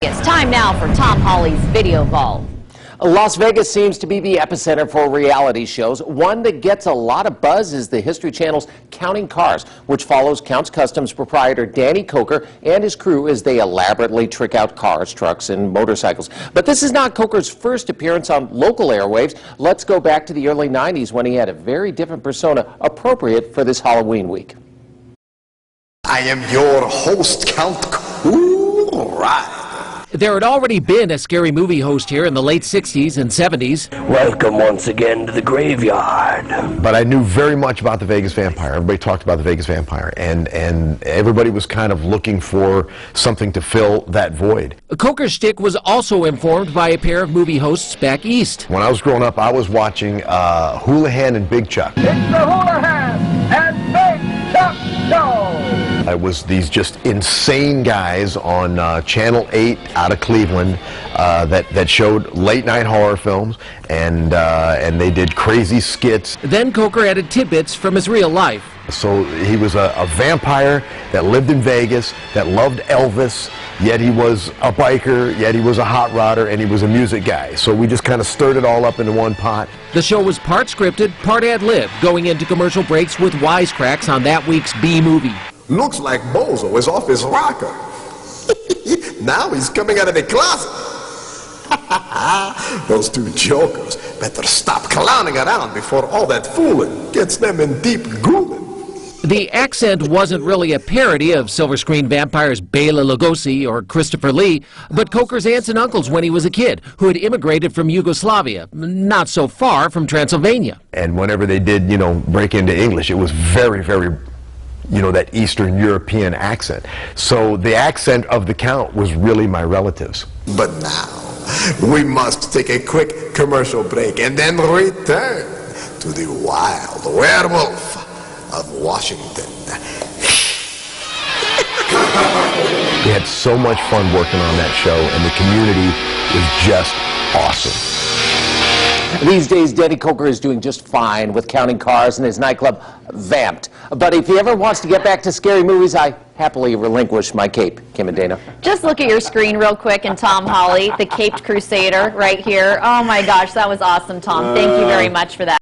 It's time now for Tom Hawley's Video Vault. Las Vegas seems to be the epicenter for reality shows. One that gets a lot of buzz is the History Channel's Counting Cars, which follows Counts Customs proprietor Danny Coker and his crew as they elaborately trick out cars, trucks, and motorcycles. But this is not Coker's first appearance on local airwaves. Let's go back to the early 90s when he had a very different persona appropriate for this Halloween week. I am your host, Count Cool Ride. There had already been a scary movie host here in the late 60s and 70s. Welcome once again to the graveyard. But I knew very much about the Vegas Vampire. Everybody talked about the Vegas Vampire, and everybody was kind of looking for something to fill that void. Coker's shtick was also informed by a pair of movie hosts back east. When I was growing up, I was watching Houlihan and Big Chuck. It's the Houlihan and Big Chuck Show. It was these just insane guys on Channel 8 out of Cleveland that showed late-night horror films, and they did crazy skits. Then Coker added tidbits from his real life. So he was a vampire that lived in Vegas, that loved Elvis, yet he was a biker, yet he was a hot rodder, and he was a music guy. So we just kind of stirred it all up into one pot. The show was part scripted, part ad-lib, going into commercial breaks with wisecracks on that week's B-movie. Looks like Bozo is off his rocker. Now he's coming out of the closet. Those two jokers better stop clowning around before all that fooling gets them in deep grooving. The accent wasn't really a parody of silver screen vampires Bela Lugosi or Christopher Lee, but Coker's aunts and uncles when he was a kid, who had immigrated from Yugoslavia, not so far from Transylvania. And whenever they did, break into English, it was very, very, that Eastern European accent. So the accent of the Count was really my relatives. But now, we must take a quick commercial break and then return to the wild werewolf of Washington. We had so much fun working on that show, and the community was just awesome. These days, Danny Coker is doing just fine with Counting Cars and his nightclub, Vamped. But if he ever wants to get back to scary movies, I happily relinquish my cape. Kim and Dana. Just look at your screen real quick, and Tom Hawley, the Caped Crusader, right here. Oh my gosh, that was awesome, Tom. Thank you very much for that.